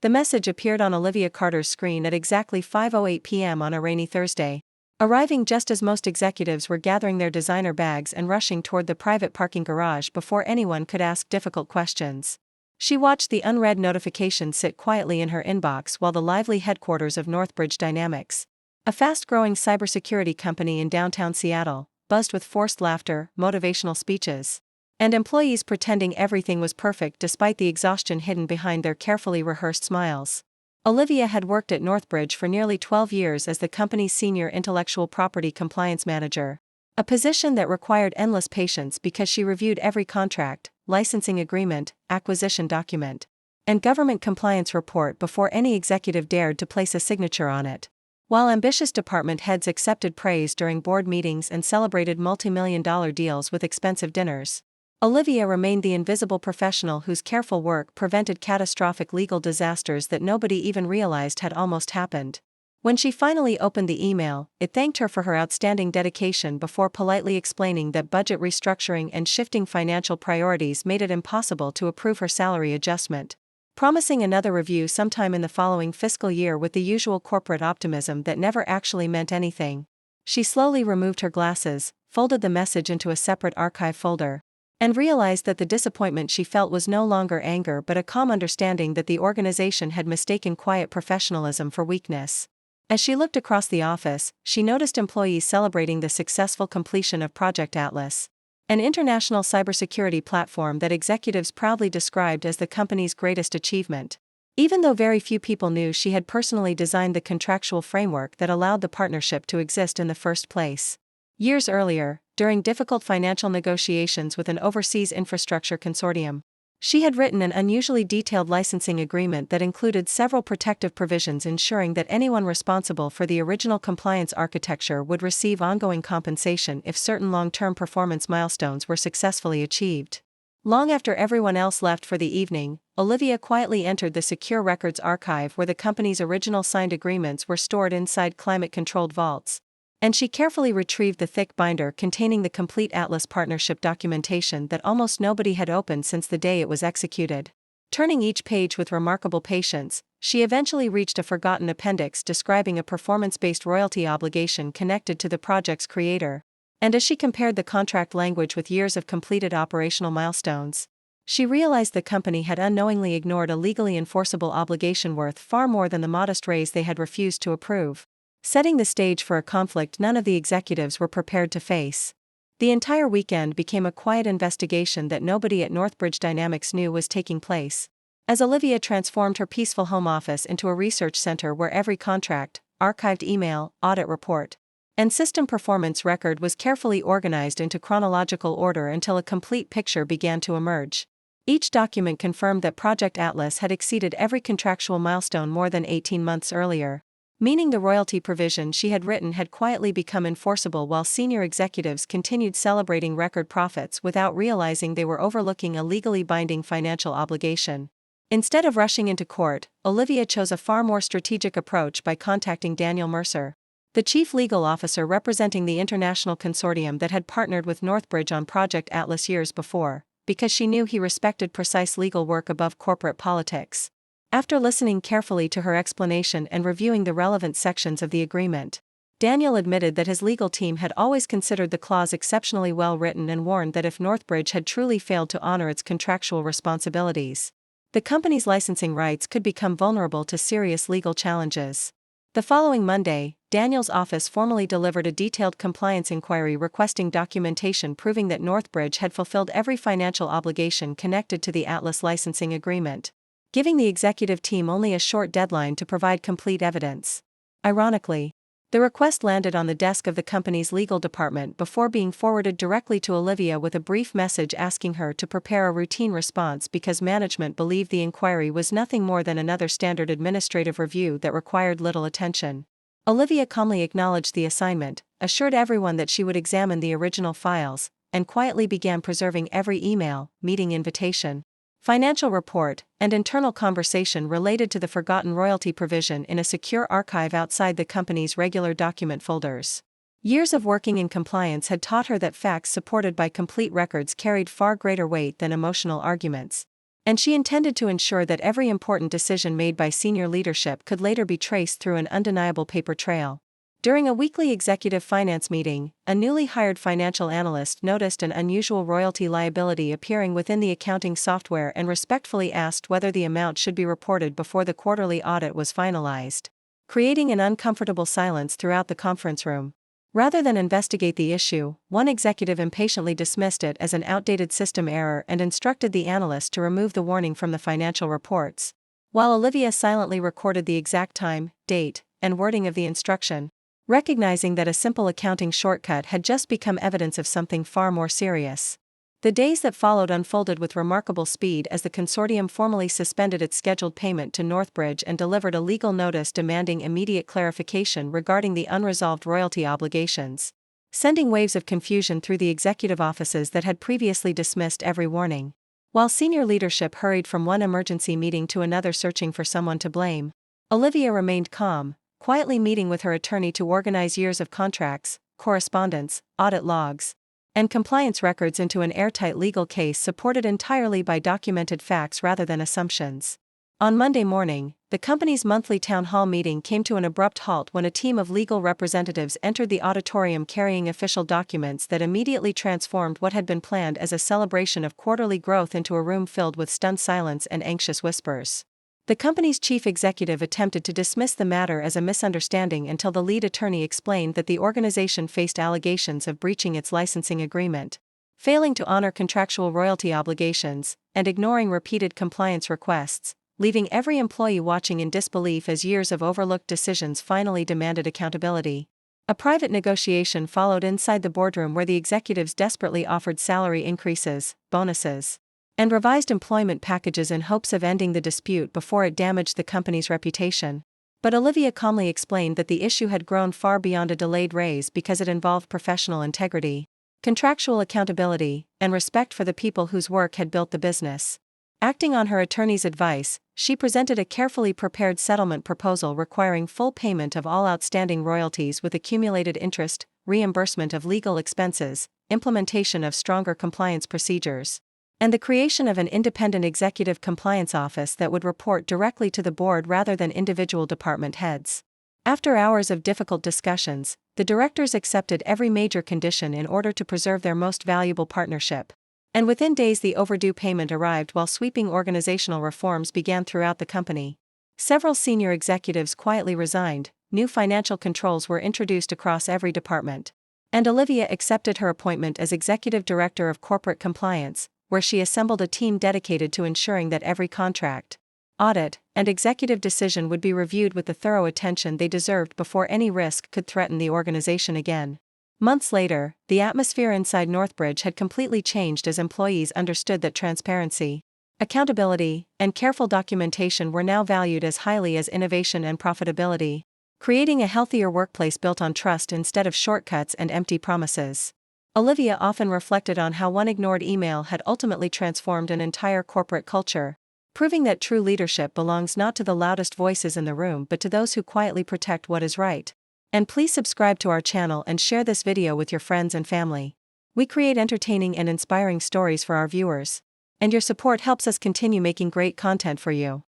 The message appeared on Olivia Carter's screen at exactly 5:08 p.m. on a rainy Thursday, arriving just as most executives were gathering their designer bags and rushing toward the private parking garage before anyone could ask difficult questions. She watched the unread notification sit quietly in her inbox while the lively headquarters of Northbridge Dynamics, a fast-growing cybersecurity company in downtown Seattle, buzzed with forced laughter, motivational speeches, and employees pretending everything was perfect despite the exhaustion hidden behind their carefully rehearsed smiles. Olivia had worked at Northbridge for nearly 12 years as the company's senior intellectual property compliance manager, a position that required endless patience because she reviewed every contract, licensing agreement, acquisition document, and government compliance report before any executive dared to place a signature on it. While ambitious department heads accepted praise during board meetings and celebrated multimillion-dollar deals with expensive dinners, Olivia remained the invisible professional whose careful work prevented catastrophic legal disasters that nobody even realized had almost happened. When she finally opened the email, it thanked her for her outstanding dedication before politely explaining that budget restructuring and shifting financial priorities made it impossible to approve her salary adjustment, promising another review sometime in the following fiscal year with the usual corporate optimism that never actually meant anything. She slowly removed her glasses, folded the message into a separate archive folder, and realized that the disappointment she felt was no longer anger but a calm understanding that the organization had mistaken quiet professionalism for weakness. As she looked across the office, she noticed employees celebrating the successful completion of Project Atlas, an international cybersecurity platform that executives proudly described as the company's greatest achievement, even though very few people knew she had personally designed the contractual framework that allowed the partnership to exist in the first place. Years earlier, during difficult financial negotiations with an overseas infrastructure consortium, she had written an unusually detailed licensing agreement that included several protective provisions ensuring that anyone responsible for the original compliance architecture would receive ongoing compensation if certain long-term performance milestones were successfully achieved. Long after everyone else left for the evening, Olivia quietly entered the secure records archive where the company's original signed agreements were stored inside climate-controlled vaults, and she carefully retrieved the thick binder containing the complete Atlas partnership documentation that almost nobody had opened since the day it was executed. Turning each page with remarkable patience, she eventually reached a forgotten appendix describing a performance-based royalty obligation connected to the project's creator, and as she compared the contract language with years of completed operational milestones, she realized the company had unknowingly ignored a legally enforceable obligation worth far more than the modest raise they had refused to approve, setting the stage for a conflict none of the executives were prepared to face. The entire weekend became a quiet investigation that nobody at Northbridge Dynamics knew was taking place, as Olivia transformed her peaceful home office into a research center where every contract, archived email, audit report, and system performance record was carefully organized into chronological order until a complete picture began to emerge. Each document confirmed that Project Atlas had exceeded every contractual milestone more than 18 months earlier, meaning the royalty provision she had written had quietly become enforceable while senior executives continued celebrating record profits without realizing they were overlooking a legally binding financial obligation. Instead of rushing into court, Olivia chose a far more strategic approach by contacting Daniel Mercer, the chief legal officer representing the international consortium that had partnered with Northbridge on Project Atlas years before, because she knew he respected precise legal work above corporate politics. After listening carefully to her explanation and reviewing the relevant sections of the agreement, Daniel admitted that his legal team had always considered the clause exceptionally well written and warned that if Northbridge had truly failed to honor its contractual responsibilities, the company's licensing rights could become vulnerable to serious legal challenges. The following Monday, Daniel's office formally delivered a detailed compliance inquiry requesting documentation proving that Northbridge had fulfilled every financial obligation connected to the Atlas licensing agreement, giving the executive team only a short deadline to provide complete evidence. Ironically, the request landed on the desk of the company's legal department before being forwarded directly to Olivia with a brief message asking her to prepare a routine response because management believed the inquiry was nothing more than another standard administrative review that required little attention. Olivia calmly acknowledged the assignment, assured everyone that she would examine the original files, and quietly began preserving every email, meeting invitation, financial report, and internal conversation related to the forgotten royalty provision in a secure archive outside the company's regular document folders. Years of working in compliance had taught her that facts supported by complete records carried far greater weight than emotional arguments, And she intended to ensure that every important decision made by senior leadership could later be traced through an undeniable paper trail. During a weekly executive finance meeting, a newly hired financial analyst noticed an unusual royalty liability appearing within the accounting software and respectfully asked whether the amount should be reported before the quarterly audit was finalized, creating an uncomfortable silence throughout the conference room. Rather than investigate the issue, one executive impatiently dismissed it as an outdated system error and instructed the analyst to remove the warning from the financial reports, while Olivia silently recorded the exact time, date, and wording of the instruction, recognizing that a simple accounting shortcut had just become evidence of something far more serious. The days that followed unfolded with remarkable speed as the consortium formally suspended its scheduled payment to Northbridge and delivered a legal notice demanding immediate clarification regarding the unresolved royalty obligations, sending waves of confusion through the executive offices that had previously dismissed every warning. While senior leadership hurried from one emergency meeting to another searching for someone to blame, Olivia remained calm, quietly meeting with her attorney to organize years of contracts, correspondence, audit logs, and compliance records into an airtight legal case supported entirely by documented facts rather than assumptions. On Monday morning, the company's monthly town hall meeting came to an abrupt halt when a team of legal representatives entered the auditorium carrying official documents that immediately transformed what had been planned as a celebration of quarterly growth into a room filled with stunned silence and anxious whispers. The company's chief executive attempted to dismiss the matter as a misunderstanding until the lead attorney explained that the organization faced allegations of breaching its licensing agreement, failing to honor contractual royalty obligations, and ignoring repeated compliance requests, leaving every employee watching in disbelief as years of overlooked decisions finally demanded accountability. A private negotiation followed inside the boardroom where the executives desperately offered salary increases, bonuses, and revised employment packages in hopes of ending the dispute before it damaged the company's reputation. But Olivia calmly explained that the issue had grown far beyond a delayed raise because it involved professional integrity, contractual accountability, and respect for the people whose work had built the business. Acting on her attorney's advice, she presented a carefully prepared settlement proposal requiring full payment of all outstanding royalties with accumulated interest, reimbursement of legal expenses, implementation of stronger compliance procedures, and the creation of an independent executive compliance office that would report directly to the board rather than individual department heads. After hours of difficult discussions, the directors accepted every major condition in order to preserve their most valuable partnership. And within days the overdue payment arrived while sweeping organizational reforms began throughout the company. Several senior executives quietly resigned, new financial controls were introduced across every department, and Olivia accepted her appointment as Executive Director of Corporate Compliance, where she assembled a team dedicated to ensuring that every contract, audit, and executive decision would be reviewed with the thorough attention they deserved before any risk could threaten the organization again. Months later, the atmosphere inside Northbridge had completely changed as employees understood that transparency, accountability, and careful documentation were now valued as highly as innovation and profitability, creating a healthier workplace built on trust instead of shortcuts and empty promises. Olivia often reflected on how one ignored email had ultimately transformed an entire corporate culture, proving that true leadership belongs not to the loudest voices in the room but to those who quietly protect what is right. And please subscribe to our channel and share this video with your friends and family. We create entertaining and inspiring stories for our viewers, and your support helps us continue making great content for you.